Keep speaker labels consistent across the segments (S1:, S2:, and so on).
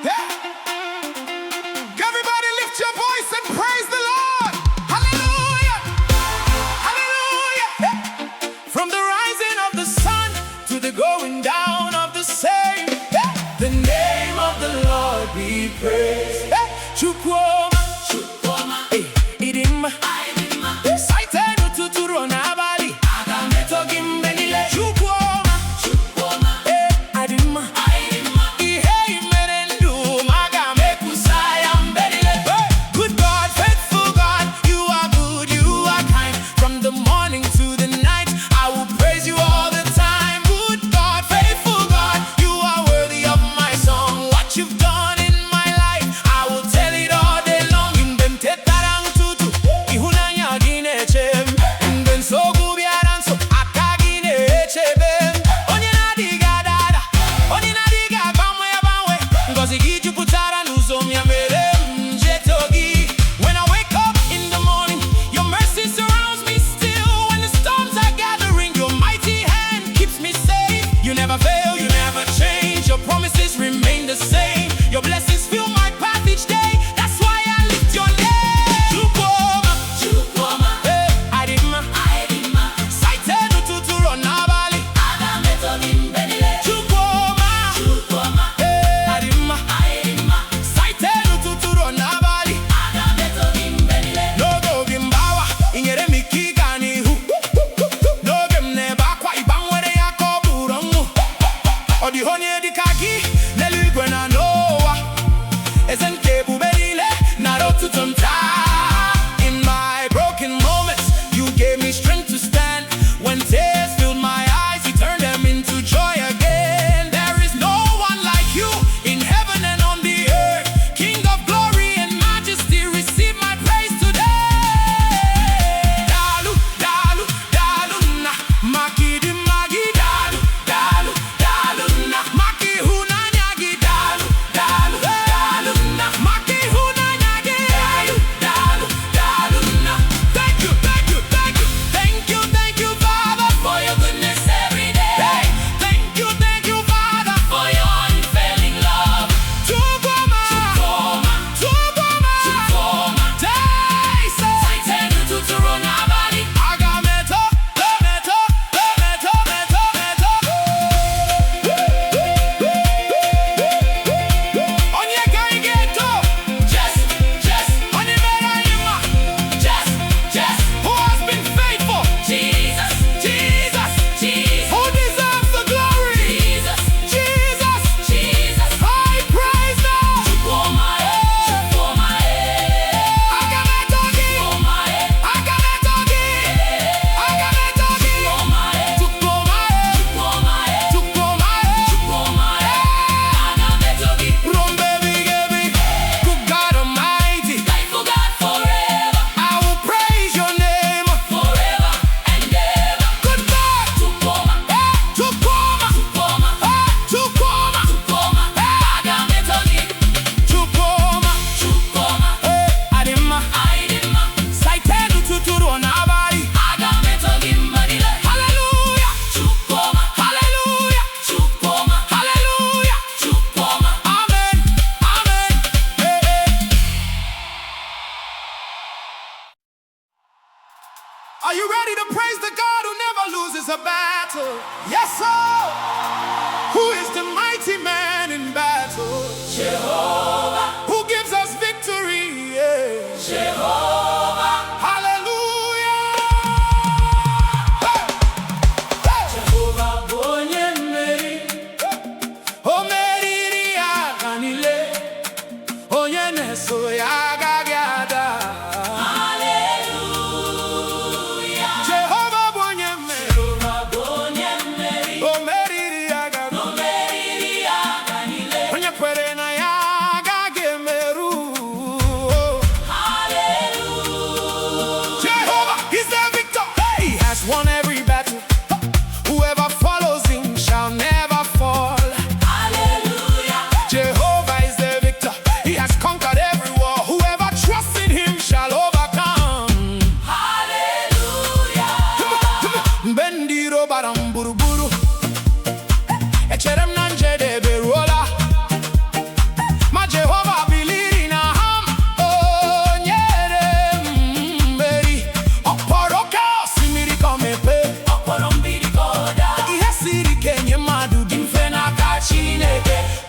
S1: Yeah. Everybody lift your voice and praise the Lord. Hallelujah. Hallelujah. Yeah. From the rising of the sun to the going down of the same, yeah. The name of the Lord be praised. Yeah. Chukwu Oma, Chukwu Oma, Idima, Saite Ututu Oma, Oge M Abiala, Chukwu Oma, Chukwu Oma, Idima, good God, faithful God, you are good, you are kind. From the morning to the night, I will praise you all the time. Good God, faithful God, you are worthy of my song. What you've done in my life, I will tell it all day long. Ihunanya Gi Na-Eche M, mgbe nsogbu bịara nso, aka Gị na-echebe m. Onye na-adịghị ada ada, onye na-adịghị agbanwe agbanwe, ngọzi Gị jupụtara n'ụzọ m, ya mere m ji eto Gị. When I wake up in the morning, your mercy surrounds me still. When the storms are gathering, your mighty hand keeps me safe. You never fail, you never change, your promises remain the same. Your blessings fill my path each day, that's why I lift your name. Chukwu Oma, Chukwu Oma, Idima, Saite Ututu Oma, Chukwu Oma, Chukwu Oma, Idima, Saite Ututu Oma. N'oge obi mgbawa, inyere m ike ịga n'ihu. N'oge m na-ebe akwa, ị gbanwere ya ka ọ bụrụ ọṅụ. Ọ dịghị onye dịka Gị n'eluigwe na n'ụwa. Eze nke ebube niile nara otuto m taa. In my broken moments, you gave me strength to stand. When tears filled my eyes, you turned them into joy again. There is no one like you in heaven and on the earth. King of glory and majesty, receive my praise today. Dalu, dalu, dalu na, makidi magi, dalu, dalu, dalu na, maki hunanya Gi, dalu, dalu, dalu na.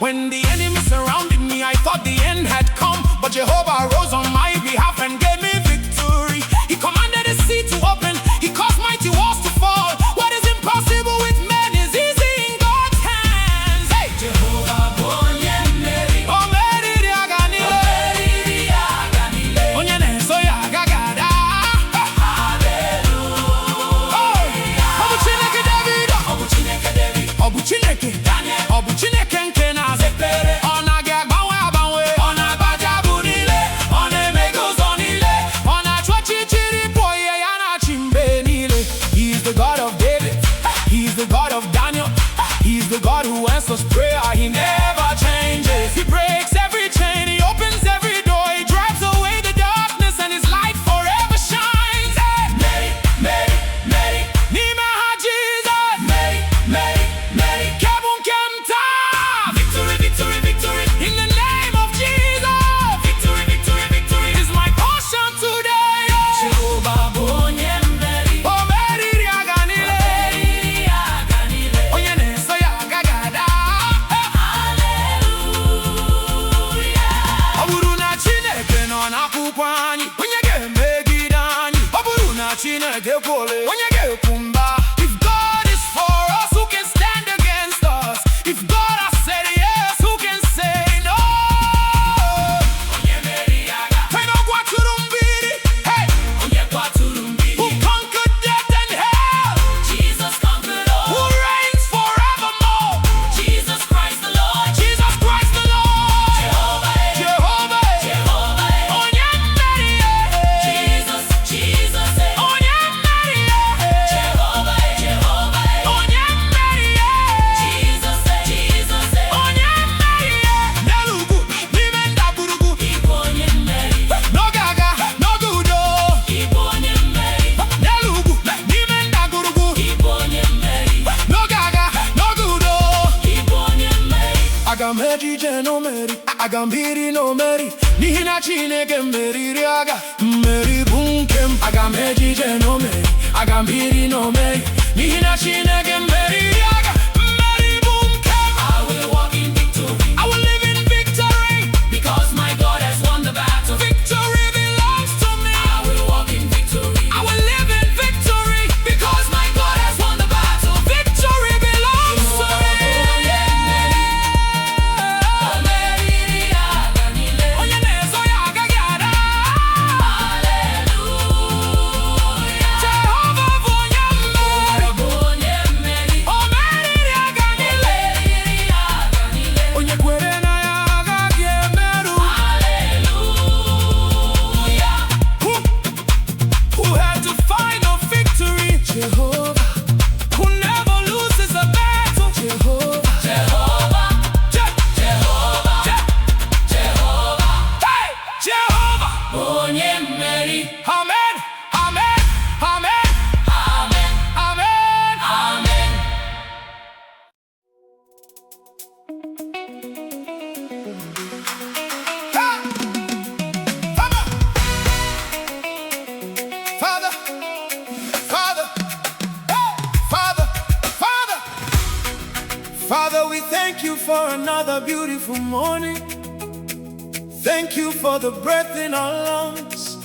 S1: When the enemy surrounded me, I thought the end had come, but Jehovah rose on my behalf and gave me victory. He commanded the sea to open, he caused mighty walls to fall. What is impossible with men is easy in God's hands. Hey! Jehovah, Onye Mmeri, Mmeri di aganile, Mmeri di aganile, Onye na-eso ya agagada. Hallelujah. Ọ bụ Chineke David, ọ bụ Chineke David, ọ bụ Chineke Daniel, ọ bụ Chineke nke na-aza ekpere. Ọ naghị agbanwe agbanwe, ọ na-agbaja abụ niile, ọ na-emega ụzọ niile, ọ na-achụ ọchịchịrị pụọ ihe ya na-achị mgbe niile. He is the God of David, he is the God of Daniel, he is the God who answers prayer, he never changes. He breaks every chain, he opens every door, he drives away the darkness and his light forever shines. Mmeri, Mmeri, Mmeri, N'ime Aha Jesus. Mmeri, Mmeri, Mmeri, Kebun Kemta. Victory, victory, victory, in the name of Jesus. Victory, victory, victory is my portion today. Jehovah, Onye Mmeri, Mmeri di aganile, Mmeri di aganile, Onye na-eso ya agagada. Hallelujah. Ọ bụrụ na Chineke nọ n'akwụkwọ anyị, onye ga-emegide anyị? Ọ bụrụ na Chineke kwere, onye ga-ekwu mba? If God is for us, who can stand against us? If God has said yes, who can say no? Onye meri agha, onye kwaturu mgbidi, hey! Onye kwaturu mgbidi, who conquered death and hell? Jesus conquered all. Who reigns forevermore? Jesus Christ the Lord. Jesus Christ the Lord. Jehovah, Jehovah, Jehovah, Onye Mmeri, Jesus, Jesus, Onye Mmeri, Jehovah, Jehovah, Onye Mmeri, Jesus, Jesus, Onye Mmeri. N'eluigwe, n'ime ndagwurugwu, Igbo Onye Mmeri. N'oge agha, n'oge udo, Igbo Onye Mmeri. N'eluigwe, n'ime ndagwurugwu, Igbo Onye Mmeri. N'oge agha, n'oge udo, Igbo Onye Mmeri. Aga m ejije n'omeri, aga m biri n'omeri, n'ihi na Chineke meriri agha. Mmeri bụ nke m. Aga m ejije n'omeri, aga m biri n'omeri, n'ihi na Chineke meriri agha. Mmeri bụ nke m. I will walk in victory, I will live in victory, because my God has won the battle. Victory belongs to me. I will walk in victory, I will live in victory, because my God has won the battle. Victory belongs to me. Onye na-eso ya agagada. Hallelujah. Jehovah bụ Onye Mmeri, Mmeri di aganile, onye kwere na ya agaghị emerụ. Hallelujah. Who had to find a victory? Jehovah. Who never loses a battle? Jehovah. Jehovah. Jehovah. Jehovah. Hey! Jehovah. Onye Mmeri. Amen. Amen. Amen. Amen. Amen. Amen. Hey! Father. Father. Father. Hey! Father. Father. Father, we thank you for another beautiful morning. Thank you for the breath in our lungs.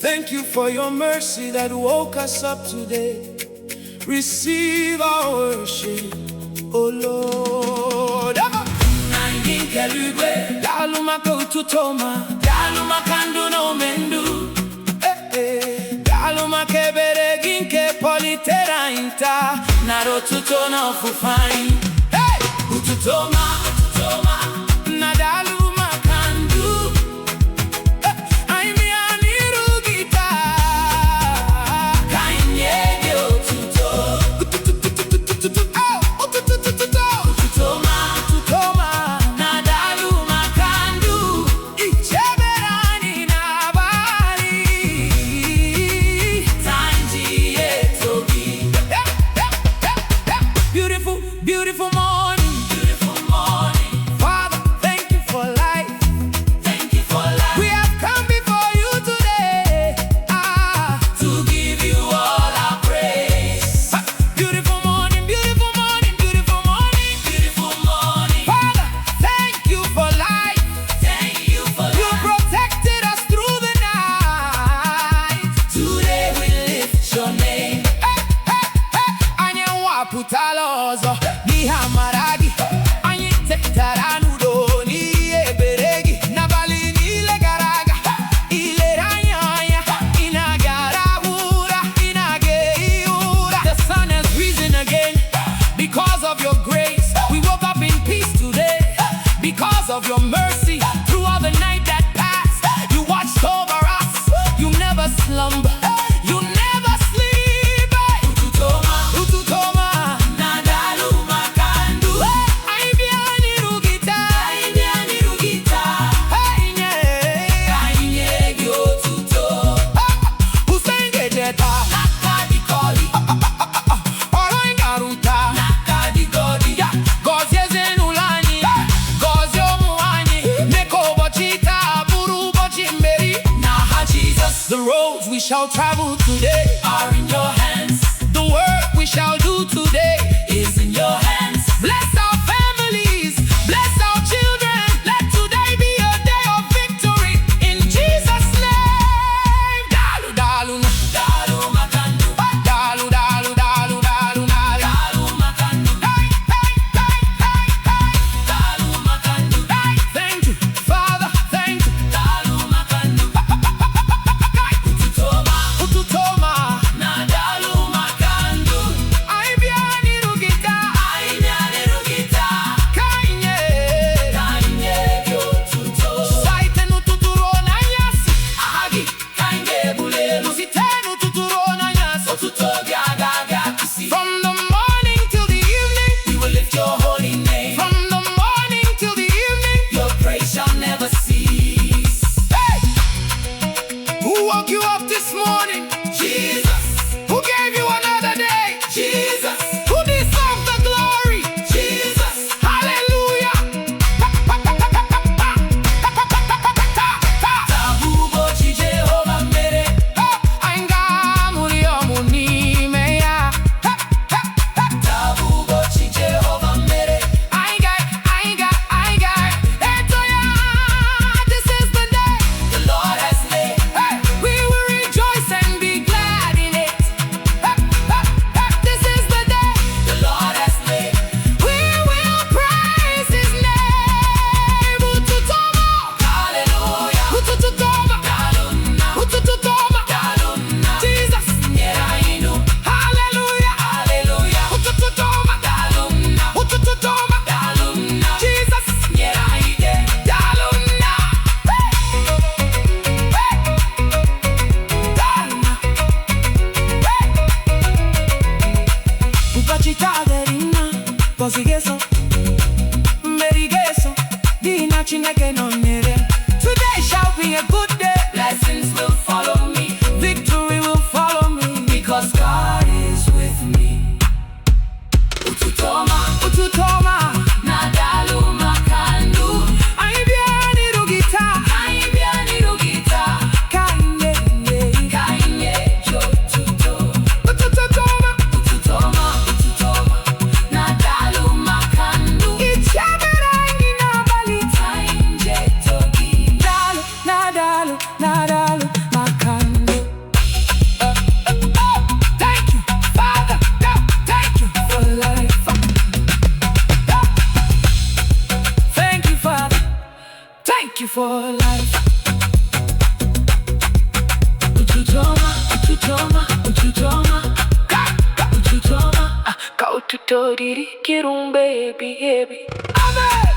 S1: Thank you for your mercy that woke us up today. Receive our worship, oh Lord. Dalu maka Ututu Oma, dalu maka ndu na omendu, dalu maka ebere gị nke politera inta, nara otuto na ofufanyi. Ututu Oma, Ututu Oma, na dalu maka ndu, anyị aniru gị taa, ka anyị nye gị otuto. Ututu Oma, Ututu Oma, na dalu maka ndu, ichebere anyị n'abalị, tanji etobi. Beautiful, beautiful morning, beautiful morning. of your mercy throughout the night that passed. You watched over us. You never slumber. You never sleep. Ututu Oma, Ututu Oma, nadalu makandu. Aibiani rugita, aibiani rugita. Ainye, ainye gyotuto. Usenge deta, nakadi koli. Oroing aruta, nakadi godi. Gozie zenulani, gozie omuani. Neko bochita, buru bochi Mmeri. N'Aha Jesus. The roads we shall travel today are in your hands. The work we shall do today is in your hands. Bless our families, bless our children. Let today be a day of victory in Jesus' name. Dalu dalu dalu makandu. Dalu dalu dalu dalu dalu makandu. Hey hey hey hey hey. Dalu makandu. Hey, thank you, Father. Thank you. Dalu makandu. Ututu Oma, Ututu Oma, nadalu makandu. Aibiani rugita, aibiani rugita. Kainye, kainye gyotuto. Saitenu tuturo na nyasi. Ahagi, kainge bulelu. Sitenu tuturo na nyasi. Otuto gaga kisi. From the morning till the evening, we will lift your holy name. From the morning till the evening, your praise shall never cease. Hey! Who woke you up this morning? Jesus. Who gave you another day? Jesus. Who deserves the glory? Jesus. Hallelujah. Tabubo chi Jehovah Mmeri. Ainga muri omuni meya. Tabubo chi Jehovah Mmeri. Ainga. Etoya. This is the day the Lord has made. We will rejoice and be glad in it. This is the day the Lord has made. We will praise His name. Ututu Oma, hallelujah. Ututu Oma, galuna. Ututu Oma, galuna. Jesus, nyerainu. Hallelujah, hallelujah. Ututu Oma, galuna. Ututu Oma, galuna. Jesus, nyeraide, galuna. Upachitagerina, posigeso, merigeso, dina chineke nonyere. Today shall be a good day. Blessings will follow me. Victory will follow me. Because God is with me. Ututu Oma, Ututu Oma, nadalu makandu. Aibiani rugita, aibiani rugita. Kainye, kainye gyotuto. Ututu Oma, Ututu Oma, Ututu Oma, nadalu makandu. Ichaberangi nabali tainje togi. Dalu, nadalu, nadalu makandu. Thank you, Father. Thank you for life. Thank you, Father. Thank you for life. Ututu Oma, Ututu Oma, Ututu Oma. Ututu Oma. Kaututo diri kirumbe baby. Amen.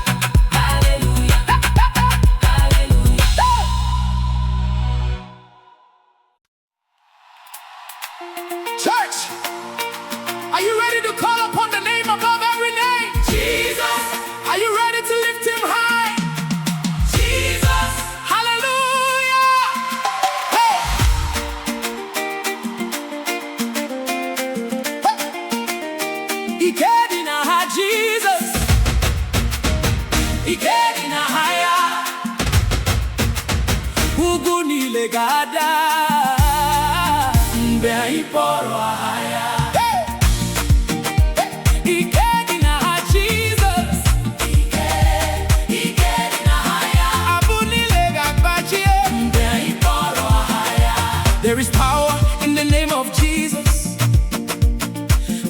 S1: Hallelujah. Hallelujah. Church, are you ready to call upon the name above every name? Jesus. Are you ready to lift Him high? Jesus. Hallelujah. Hey. Ike Di N'Aha Jesus. Ike Di N'Aha ya. Ugwu niile ga-ada mgbe anyị kpọrọ aha ya. Ike Di N'Aha Jesus. Ike Di N'Aha ya. Abụ niile ga-agbaji mgbe anyị kpọrọ aha ya. There is power in the name of Jesus.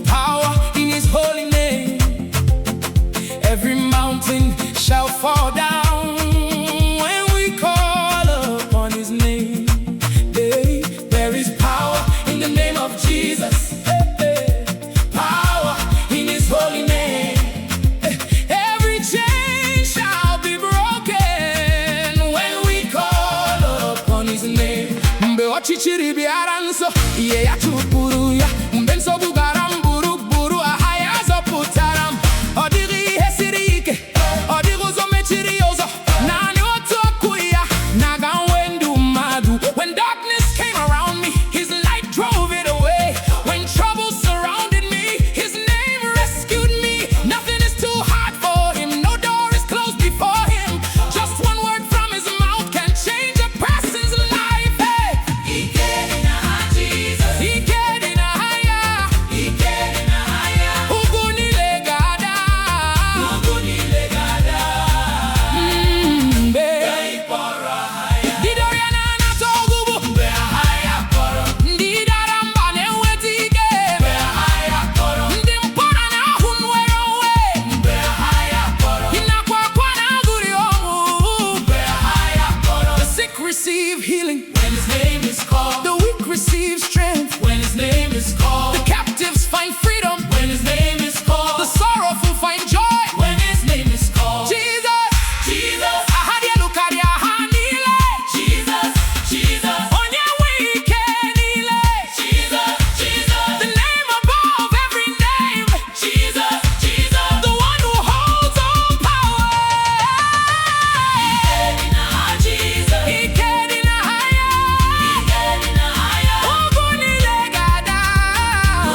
S1: Power in His holy name. Every mountain shall fall down when we call upon His name. There is power in the name of Jesus. Power in His holy name. Every chain shall be broken. chi bịara nso, ihe ya chụpụrụ ya mgbe nsogbu gara m gburugburu. Aha ya zọpụtara m. Ọ dịghị ihe siri ike, ọ dịghị ụzọ mechiri ya ụzọ. Naanị otu okwu ya na-aga nwe ndụ mmadụ. When darkness came around me, his light drove it away. When trouble surrounded me, his name rescued me. Nothing is too hard for him, no door is closed before him. Just one word from his mouth can change a person's life. Hey! Ike Di N'Aha Jesus. Ike Di N'Aha ya. Ike Di N'Aha ya. Ugwu niile ga-ada. Ugwu niile ga-ada. Mgbe ịkpọrọ aha ya. Ndị dọrọ ya na-anata ọgwụgwụ. Mgbe aha ya kpọrọ. Ndị dara mba na-enweta ike. Mgbe aha ya kpọrọ. Ndị mkpọrọ na-ahụ nnwere onwe. Mgbe aha ya kpọrọ. Ịnakwa akwa na-agụrị ọṅụ. Mgbe aha ya kpọrọ. The sick receive healing when his name is called. The weak receive strength when his name is called. The captives find freedom when his name is called. The sorrowful find joy when his name is called. Jesus, Jesus, aha dị elu karịa aha niile. Jesus, Jesus, onye nwe ike niile. Jesus, Jesus, the name above every name. Jesus, Jesus, the one who holds all power. Ike Di N'Aha Jesus. Ike Di N'Aha ya. Ike Di N'Aha ya. Ugwu niile ga-ada.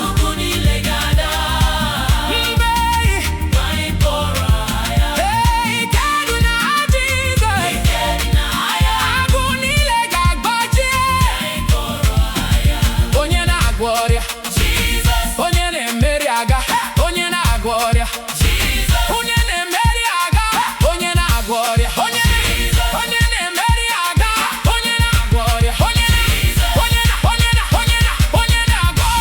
S1: Ugwu niile ga-ada. Mgbe ịkpọrọ aha ya. Hey, Ike Di N'Aha Jesus. Ike Di N'Aha ya. Agụ niile ga-agbaji. Ịkpọrọ aha ya. Onye na-agwọ ọrịa. Jesus. Onye na-emeri agha. Onye na-agwọ ọrịa. Jesus. Onye na-emeri agha. Onye na-agwọ ọrịa. Onye na-emeri agha. Onye na-agwọ ọrịa. Onye na-agwọ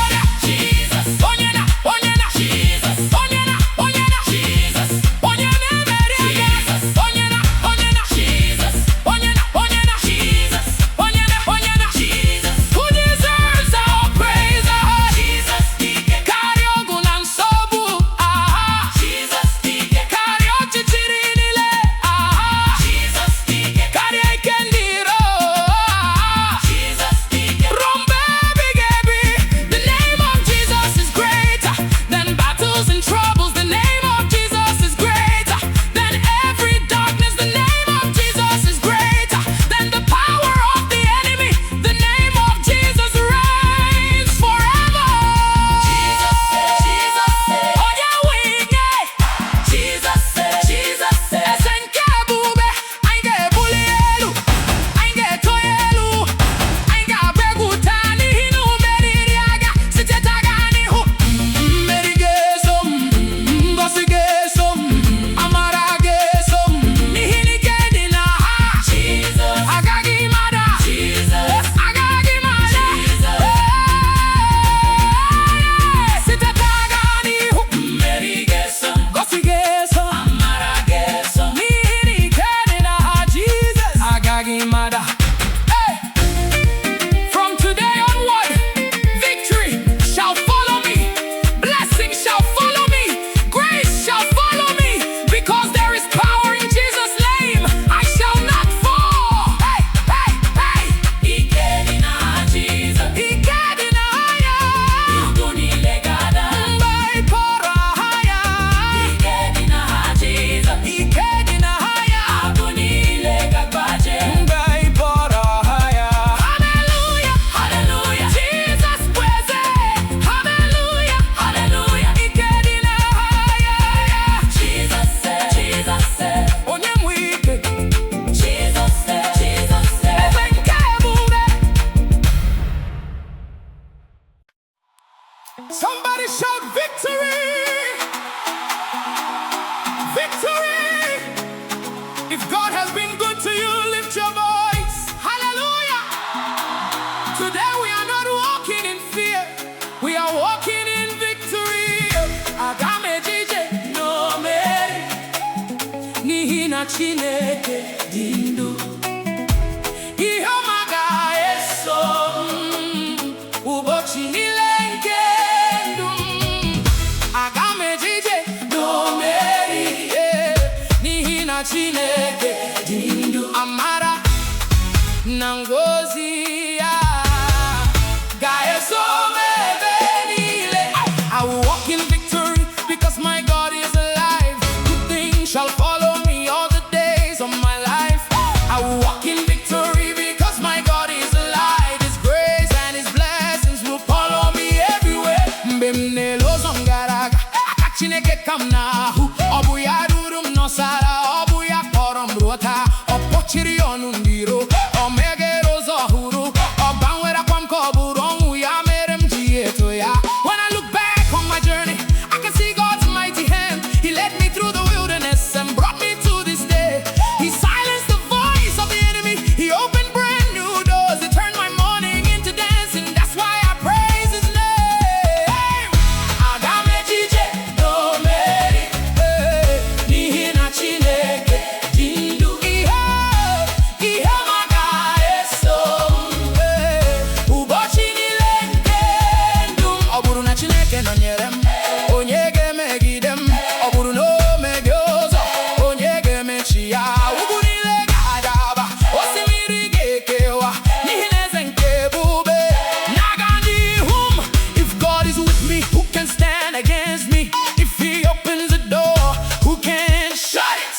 S1: ọrịa. Jesus. Onye na-emeri agha. Onye na-emeri agha. Onye who deserves our praise. Karịa ọgụ na nsogbu. Karịa ọchịchịrị niile. Karịa ike ndị iro. Ruo mgbe ebighị ebi. The name of Jesus is greater than battles and troubles. The name of Jesus is greater than every darkness. The name of Jesus is greater than the power of the enemy. The name of Jesus reigns forever. Onye nwe ike. Eze nke ebube. Anyị ga-ebuli elu. Anyị ga-eto ya elu. Anyị ga-abụ egwu taa n'ihi na o meriri agha site taa n'ihu. Mmeri ga-eso m. Ngozi ga-eso m. Amara ga-eso m. N'ihi na ike dị n'aha. Agaghị m ada. Agaghị m ada. Site taa n'ihu. Mmeri ga-eso m. Ngozi ga-eso m. Amara ga-eso m. N'ihi na ike dị n'aha Jesus. Agaghị m ada. Hey! From today onward, victory shall follow me. Blessing shall follow me. Grace shall follow me. Because there is power in Jesus' name, I shall not fall. Hey, hey, hey. Ike Di N'Aha Jesus. Ike Di N'Aha ya. Ugwu niile ga-ada. Mgbe ịkpọrọ aha ya. Ike Di N'Aha Jesus. Ike Di N'Aha ya. Agụ niile ga-agbaji. Mgbe ịkpọrọ aha ya. Hallelujah, hallelujah. Jesus bụ eze. Hallelujah, hallelujah. Ike Di N'Aha ya. Jesus, Jesus. Onye nwe ike. Jesus, Jesus. Eze nke ebube. Somebody shout victory! Victory! If God has been good to you, lift your voice. Hallelujah! Today we are not walking in fear. We are walking in victory. Aga m ejije n'omeri. N'ihi na Chineke dị ndụ. Ihe ọma ga-eso m. Ụbọchị niile nke ndụ m. Aga m ejije n'omeri. N'ihi na Chineke dị ndụ. Amara na ngozi ya nọsara ọ bụ ya kpọrọ m ruo taa. Ọ kpọchiri ọnụ ndị iro, ọ meghere ụzọ ọhụrụ, ọ gbanwere akwa m ka ọ bụrụ ọnwụ ya mere m ji eto ya. When I look back on my journey, I can see God's mighty hand. He led me through the wilderness and brought me to this day. He silenced the voice of the enemy. He opened brand new doors. He turned my morning into dancing. That's why I praise his name. Aga m ejije n'omeri, n'ihi na Chineke dị ndụ. Ihe ọma ga-eso m ụbọchị niile nke ndụ m. Ọ bụrụ na Chineke nọnyere m, onye ga-emegide m? Ọ bụrụ na o meghe ụzọ, onye ga-emechi ya? Ugwu niile ga-adaba, osimiri ga-ekewa, n'ihi na eze nke ebube na-aga n'ihu m. If God is with me, who can stand against me? If he opens the door, who can shut it?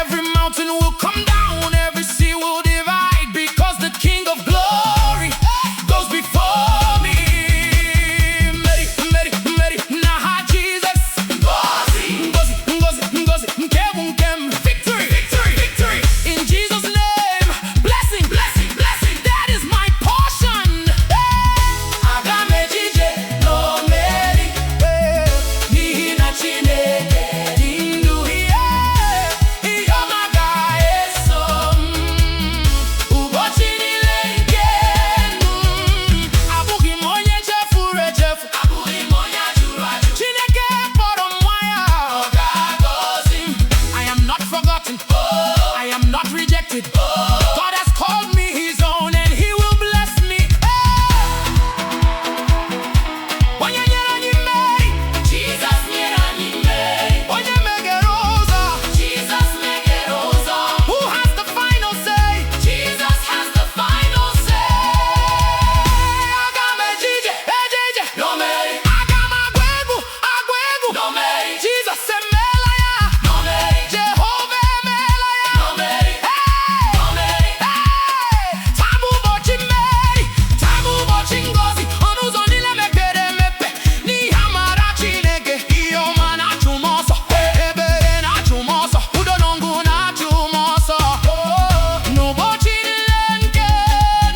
S1: Every mountain will come down, every sea will divide, because the King of glory goes before me. Mmeri, Mmeri, Mmeri, N'Aha Jesus. Ngozi, Ngozi, Ngozi, nke bụ nke m. Victory, victory, victory. In Jesus' name, blessing, blessing, blessing. That is my portion. Aga m ejije n'omeri, n'ihi na Chineke dị ndụ. Ihe ọma ga-eso m ụbọchị niile nke ndụ m. Abụghị m onye chefuru echefu, abụghị m onye ajụrụ ajụ. Chineke kpọrọ m nwa ya, ọ ga-agọzi m. I am not forgotten, I am not rejected. God has called me his own and he will bless me. Onye nyere anyị mmeri, Jesus nyere anyị mmeri. Onye meghere ụzọ, Jesus meghere ụzọ. Who has the final say? Jesus has the final say. Aga m ejije, ejije n'omeri. Aga m agụ egwu, agụ egwu n'omeri. Jesus emeela ya n'omeri. Jehovah emeela ya n'omeri. N'omeri. Taa bụ ụbọchị mmeri, taa bụ ụbọchị ngọzi. Ọnụ ụzọ niile mepere emepe n'ihi amara Chineke. Ihe ọma na-achụ m ọsọ, ebere na-achụ m ọsọ, udo na ọṅụ na-achụ m ọsọ. N'ụbọchị niile nke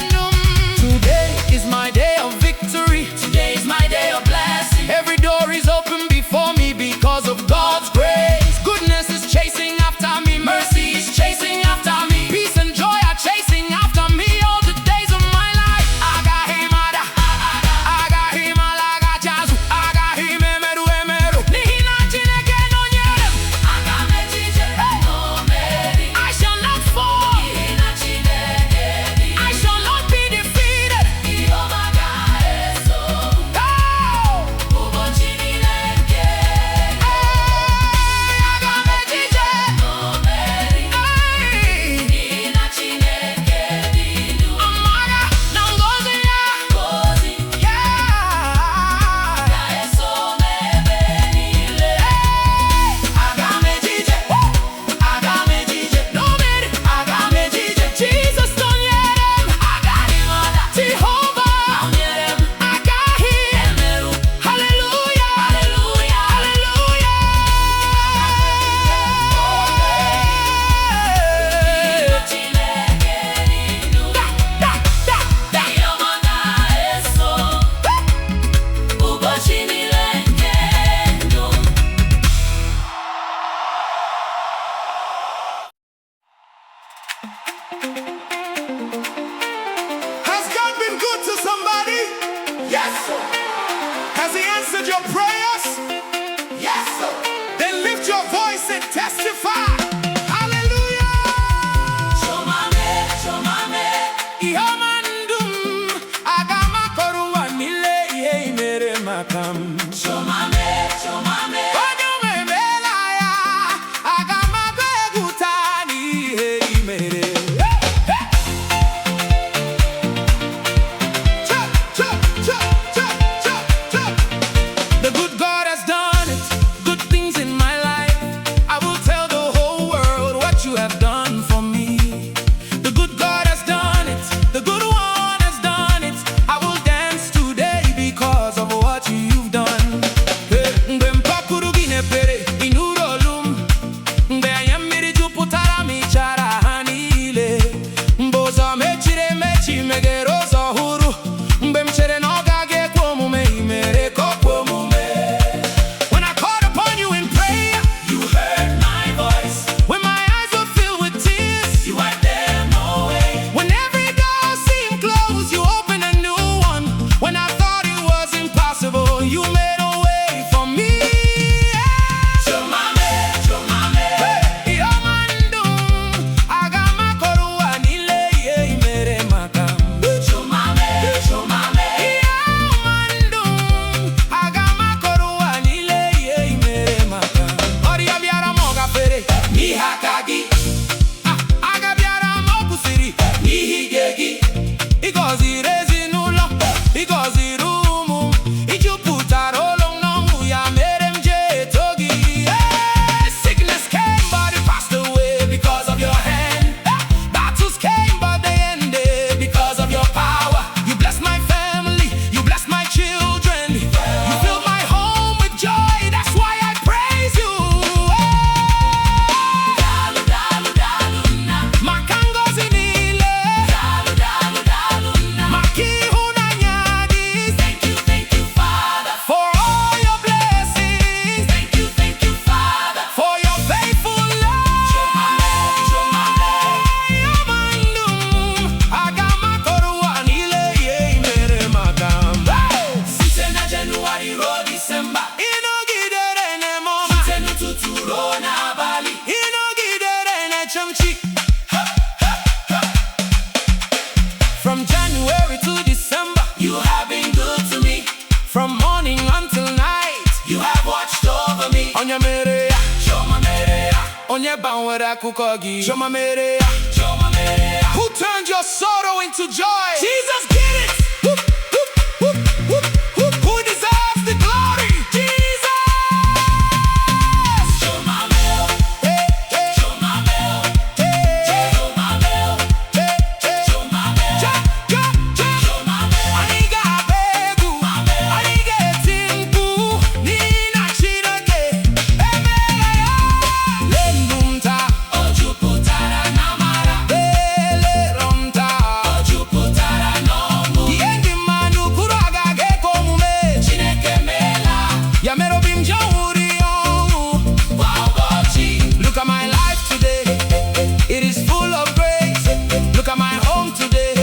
S1: ndụ m. Today is my day of victory. Today is my day of blessing. Every door is open before me because of God's grace. Goodness is chasing after me. Mercy is chasing after me. Peace and joy are chasing after me all the days of my life. Agaghị m ada, agaghị m alaghachi azụ, agaghị m emerụ emerụ, n'ihi na Chineke nọnyere m. Aga m ejije n'omeri. I shall not fall, n'ihi na Chineke dị. I shall not be defeated. Ihe ọma ga-eso m ụbọchị niile nke ndụ. Aga m ejije n'omeri, n'ihi na Chineke dị ndụ. Amara na ngọzi ya, ngọzi ya ga-eso m ebe niile. Aga m ejije, aga m ejije n'omeri. Aga m ejije, Jesus nọnyere m. Agaghị m ada, Jehovah nọnyere m. Agaghị emerụ. Hallelujah, hallelujah, hallelujah. Chineke dị ndụ. Ihe ọma ga-eso ụbọchị niile nke ndụ m.
S2: Has God been good to somebody?
S1: Yes, sir.
S2: Has he answered your prayers?
S1: Yes, sir.
S2: Then lift your voice and testify. Hallelujah!
S1: Chioma Mee, Chioma Mee. Ihe ọma ndụ m, aga m akọrọ ụwa niile ihe i mere maka m. Chioma Mee, Chioma Mee. Onye nwe emeela ya, aga m agụ egwu taa n'ihe i mere.
S2: Chop, chop, chop, chop, chop, chop.
S1: The good God has done it, good things in my life. I will tell the aka gị. Agha bịara ma ọ kwụsịrị n'ihi gị. Ị gọziri ezinụlọ, ị gọziri ụmụ, ị jupụtara ụlọ n'ọṅụ, ya mere m ji eto gị. Sickness came but it passed away because of your hand. Battles came but they ended because of your power. You blessed my family, you blessed my children, you filled my home with joy. That's why I praise you. Dalu dalu dalu nna, maka ngọzi niile. Dalu dalu dalu nna, maka ịhụnanya gị. Thank you Father, for all your blessings. Thank you Father, for your faithful love. Chioma Mee, Chioma Mee, aga m akọrọ ụwa niile ihe i mere maka m. Site na Jenụwarị ruo Disemba, ị nọgidere na-eme ọma. Site n'ụtụtụ ruo n'abalị, ị nọgidere na-eche m chi. From January to December, you have been good to me. From morning until night, you have watched over me. Onye mere ya, Chioma mere ya. Onye gbanwere akụkọ gị, Chioma mere ya, Chioma mere ya. Who turned your sorrow into joy? Jesus did it. Whoop, whoop, whoop, whoop, whoop. Who deserves the glory? Jesus. Chioma Mee, hey, hey. Chioma Mee, hey, hey. Chioma Mee, hey, hey. Chioma Mee, ja, ja, ja. Chioma Mee. Anyị ga-agba egwu, anyị ga-eti mkpu n'ihi na Chineke emeela ya. Lee ndụ m taa, o jupụtara n'amara. Elero m taa, o jupụtara n'ọṅụ. Ihe ndị mmadụ kwuru agaghị ekwe omume. Chineke emeela ya, mere obi m ji ọhụrụ ihe ọhụụ kwa ụbọchị. Look at my life today, it is full of grace. Look at my home today,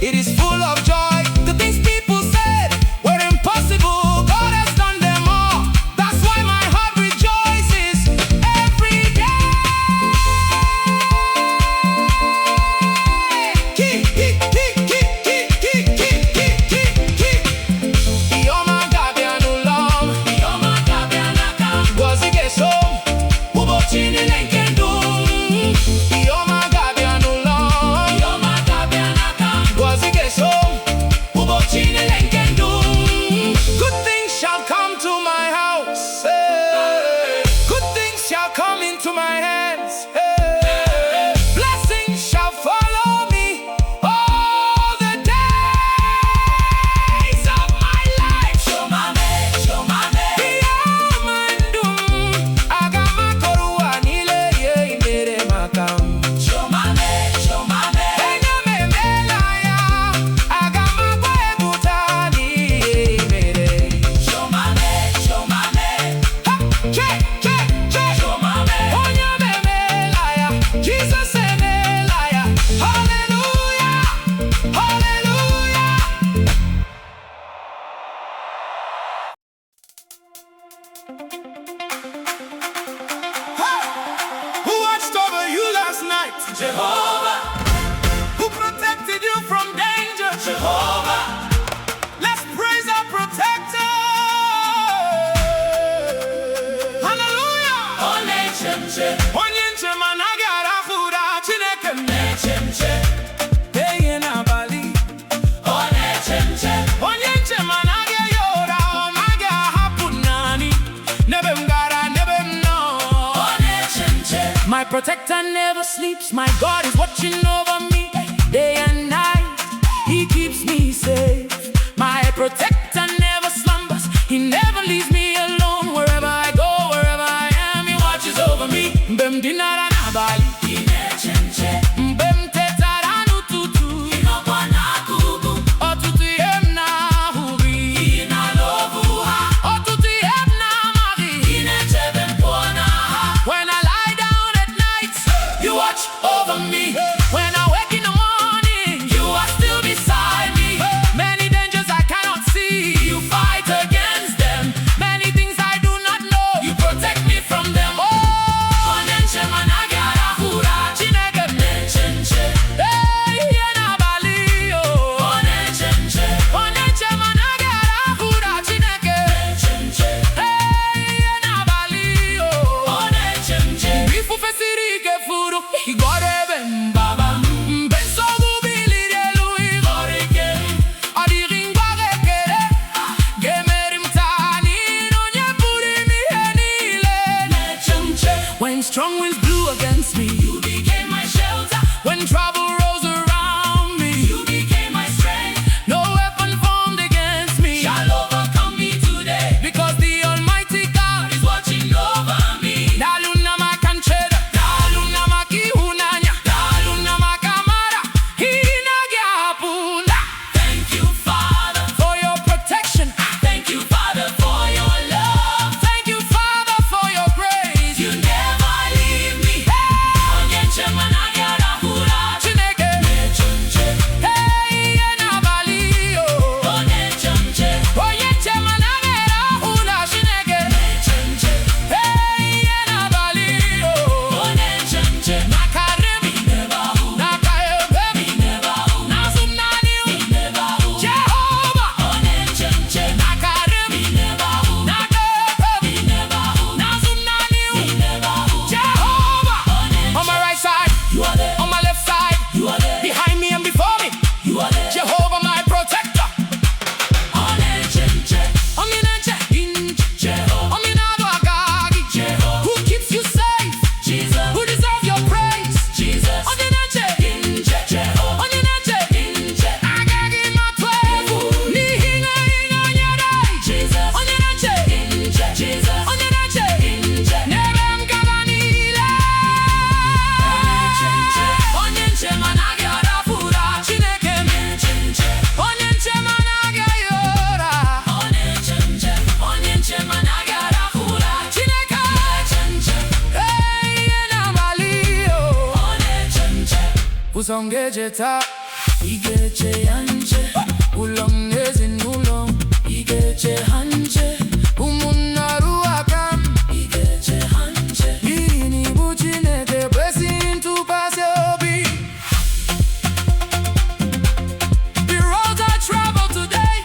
S1: it is full of joy. The things people said were impossible, God has done them all. That's why my heart rejoices every day. Ihe ọma ga-abịa n'ụlọ m, ihe ọma ga-abịa n'aka m. Ngọzi ga-eso m ụbọchị niile nke ndụ m. Ihe ọma ga-abịa n'ụlọ m, ihe ọma ga-abịa n'aka m. Ngọzi ga-eso m ụbọchị niile nke ndụ m. Good things shall come to my house. Hey. Good things shall come into my hands. Hey. Blessings shall follow me all the days of my life. Chioma Mee, Chioma Mee. Bịa ma ndụ m, aga m akọrọ ụwa niile ihe i mere maka m. Chioma Mee, Chioma Mee. Enye m emeela ya, aga m agba egwu taa n'ihe i mere. Chioma Mee, Chioma Mee. Ha! Che, che, che. Chioma Mee. Onye m emeela ya, Jesus emeela ya. Hallelujah, hallelujah. Who watched over you last night? Jehovah. Who protected you from danger? Jehovah. Let's praise our protector. Hallelujah. Onye Nche M. Onye Nche M anaghị arahụ ụra, Chineke m na-eche nche. Ehihie na abalị, ọ na-eche nche. Onye Nche M anaghị ehi ụra, ọ naghị ahapụ naanị. N'ebe m gara, n'ebe m nọ, ọ na-eche nche. My protector never sleeps, my God is watching over me day and night. He keeps me safe. My protector never slumbers, he never leaves me alone. Wherever I go, wherever I am, he watches over me. Mgbe m dinara n'abalị, ị na-eche nche. Mgbe m tetara n'ụtụtụ, ị nọkwa n'akụkụ. Ọtụtụ ihe m na-ahụghị, ị na-alọbụ ha. Ọtụtụ ihe m na-amaghị, ị na-echebe m pụọ n'agha. When I lie down at night, you watch over me. When I wake in the morning, you are still beside me. Many dangers I cannot see, you fight against them. Many things I do not know, you protect me from them. Oh, Onye Nche M anaghị arahụ ụra, Chineke m na-eche nche. Ehihie na abalị, oh, ọ na-eche nche. Onye Nche M anaghị arahụ ụra, Chineke na-eche nche. Ehihie na abalị, oh, ọ na-eche nche. Mgbe ifufe siri strong winds blew against me. You became my shelter. When trouble rose around me, you became my strength. No weapon formed against me shall overcome me today, because the Almighty God is watching over me. Daluna makancheda, daluna makihunanya, daluna makamara, hinagyapula. Thank you, Father, for your protection. Thank you, Father, for your love. Thank you, Father, for your grace. You never leave me. Onye Nche M Chineke. Hey, Enabali, oh. Onye Nche M. Onye Nche M Chineke. Hey, Enabali, oh. Onye Nche M. Nakarim, Nakaebem, Nazumnani, Jehovah. Onye Nche M. Nakarim, Nakebem, Nazumnani, Jehovah. On my right side, you are there. On my left side, you are there. Behind me and before me, you are there. Jehovah, my protector. Onye Nche M. Onye Nche Jehovah. Ominado Agagi, Jehovah. Who keeps you safe? Jesus. Who deserves your praise? Jesus. Onye Nche Jehovah. Onye Nche Agagi matwefu. Nihinga nyere. Jesus. Onye Nche Jesus. Onye Nche nebem gabanile. Onye Nche M arafura. Chineke m. Onye Nche M yora. Onye Nche M arafura. Chineke. Hey, Enabali, oh. Usongejeta, igeche yanje. Ulongezi nulong, igeche hanje. Umunaru akam, igeche hanje. Ini buchineke, blessing to pass obi. The roads I travel today,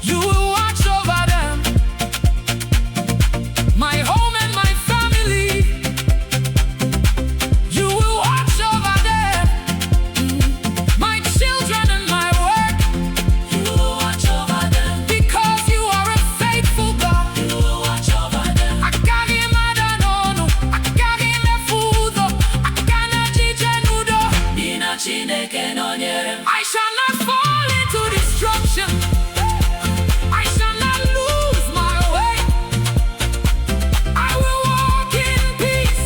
S1: you will watch over them. My home and my family, you will watch over them. My children and my work, you will watch over them. Because you are a faithful God, you will watch over them. Akagi madanono, akagi mefudo, akana chichenudo. Nina Chineke nonyere. I shall not fall into destruction. I shall not lose my way. I will walk in peace.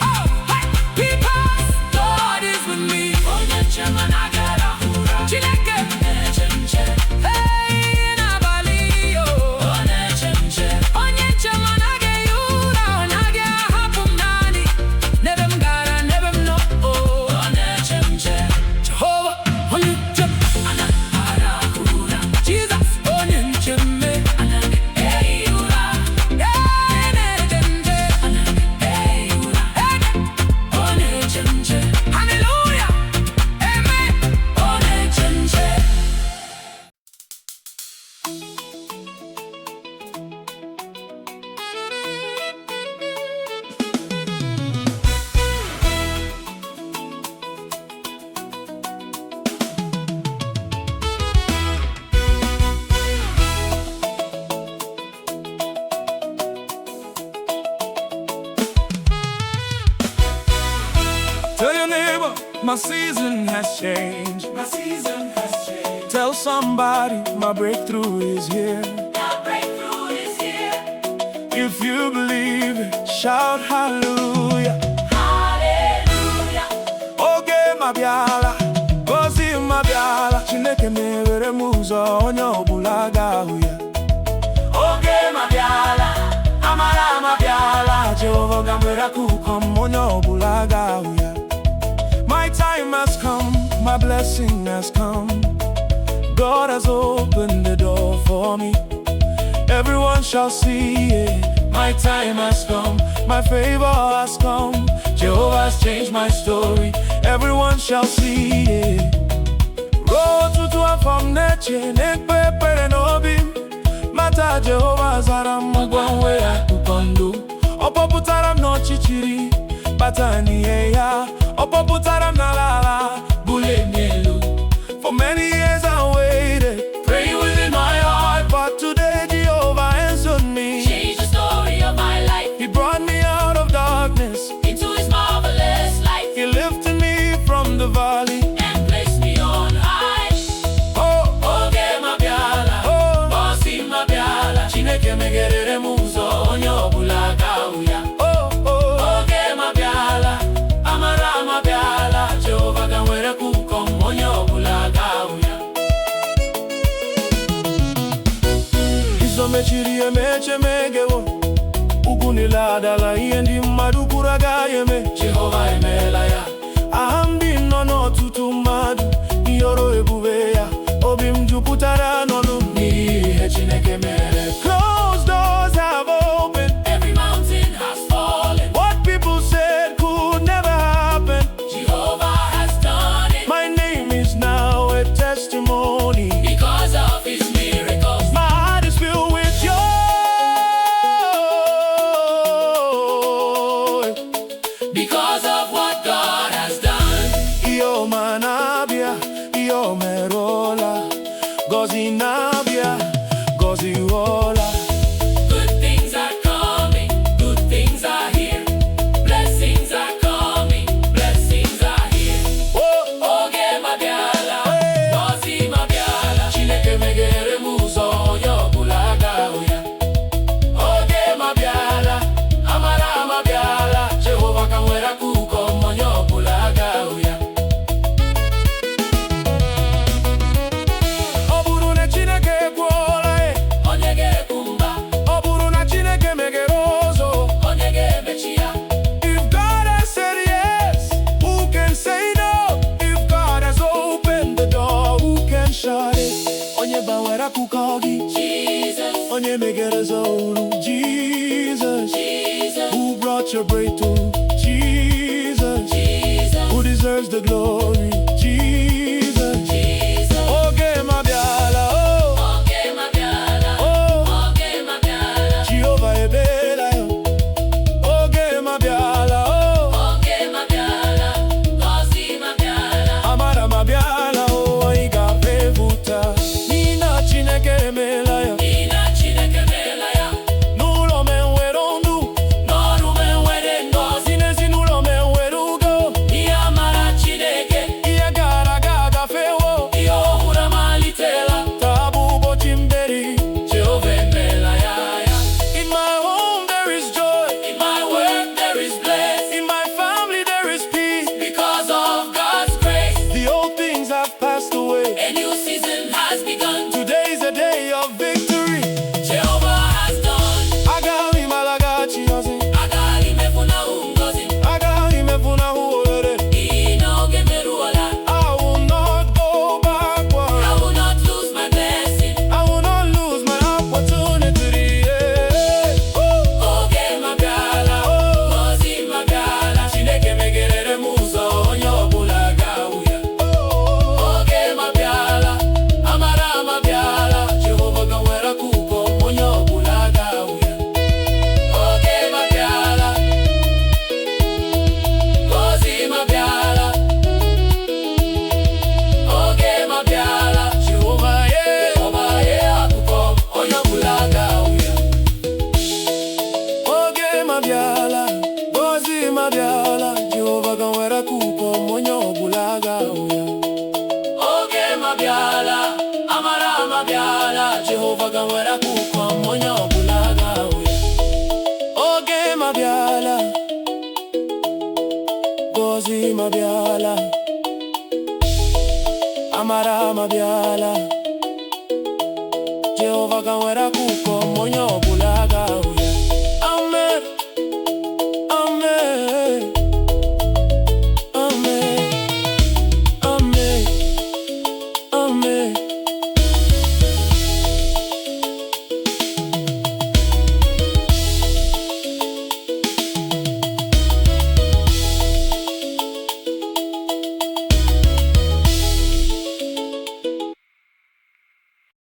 S1: Oh, hey, because God is with me. Onye Nche M Chineke. Hey, Enabali, oh. Onye Nche M yura, onage ahapum nani. Nebem gara, nebem no, oh. Jehovah, Onye Nche M. Jesus, Onye Nche M. Hey, yura. Hey, Nche M. Hey, Onye Nche M. Hallelujah. Amen. Onye Nche M.
S2: Tell your neighbor, my season has changed. My season has changed. Tell somebody my breakthrough is here.
S1: My breakthrough is here.
S2: If you believe it, shout hallelujah.
S1: Hallelujah.
S2: Oge M Abiala, Oge M Abiala. Chineke mewere m ụzọ, onye ọbụla ga-ahụ ya. Oge M Abiala, amara M Abiala. Jehovah ga-mere aka ụkọ m, onye ọbụla ga-ahụ ya. My time has come, my blessing has come. God has opened the door for me. Everyone shall see it. My time has come, my favor has come. Jehovah has changed my story. Everyone shall see it. Ututu afam neche, nekpe pere nobi. Mata Jehovah zara mugwanwe akukondo. Opoputaram no chichiri, batani eya. Opoputaram na lala, bule nelu. For many years I waited, praying within my heart, but today Jehovah answered me.
S1: Change the story of my life.
S2: He brought me out of
S1: because of what God has done.
S2: Chioma na-abịa, ihe o merola. Gọzi na-abịa, gọzi ụọla.
S1: Good things are coming, good things are here. Blessings are coming, blessings are here. Oge M Abiala, Gọzi M Abiala.
S2: Chineke meghere m ụzọ, onye ọbụla ga-ahụ ya. Oge M Abiala, amara M Abiala. Jehovah ka nwere aka ụkọ m, onye ọbụla ga-ahụ ya. Ọ bụrụ na Chineke ekwuola,
S1: Onye ga-ekwu mba,
S2: ọ bụrụ na Chineke meghere ụzọ,
S1: onye ga-emechi ya.
S2: if God has said yes, who can say no? If God has opened the door, who can shut it? Onye gbanwere akụkọ gị,
S1: Jesus,
S2: onye meghere ụzọ uru, Jesus.
S1: Jesus,
S2: Who brought your breakthrough? Jesus.
S1: Jesus,
S2: Who deserves the glory? Jesus.
S1: Jesus.
S2: Oge M Abiala, oh,
S1: Oge M Abiala,
S2: oh,
S1: Oge M Abiala,
S2: Jehovah ebela yo. Oge M Abiala, oh,
S1: Oge M Abiala, Gọzi M Abiala.
S2: amara M Abiala, oh, anyị ga-efuta. Nina Chineke emela ya.
S1: Nina Chineke meela ya,
S2: N'ụlọ m enwere ndụ,
S1: n'ọrụ m enwere ngọzi.
S2: n'ezinụlọ m enwere udo.
S1: Ihe amara Chineke,
S2: Ihe gara aga agafewo.
S1: ihe ọhụrụ amalitela.
S2: Taa bụ ụbọchị mmeri.
S1: Jehovah emeela ya.
S2: In my home there is joy.
S1: In my work there is bliss,
S2: In my family there is peace.
S1: because of God's grace.
S2: The old things have passed away.
S1: A new season has begun.
S2: Today is a day of victory.
S1: Jehovah has done.
S2: Agaghị m alaghachi azụ.
S1: Agaghị m efunahụ ngọzi.
S2: Agaghị m efunahụ ohere.
S1: N'ihi na oge meruola.
S2: I will not go backward.
S1: I will not lose my blessing.
S2: I will not lose my opportunity. Yeah.
S1: Oge M Abiala, Gọzi M Abiala.
S2: Chineke meghere m ụzọ, onye ọbụla ga-ahụ ya.
S1: Oge M Abiala,
S2: Amara M Abiala. Jehovah ka nwere aka ụkọ m, onye ọbụla ga-ahụ ya.
S1: Oge M Abiala,
S2: Gọzi M Abiala.
S1: Oge M Abiala.
S2: Jehovah, yeah.
S1: Ọba ye akụkọ, onye ọbụla ga-ahụ ya.
S2: Oge M Abiala, Gọzi M Abiala. Jehovah ka nwere aka ụkọ m, onye ọbụla ga-ahụ ya.
S1: Oge M Abiala,
S2: Amara M Abiala. Jehovah ka nwere aka ụkọ m, onye ọbụla ga-ahụ ya. Oge M Abiala.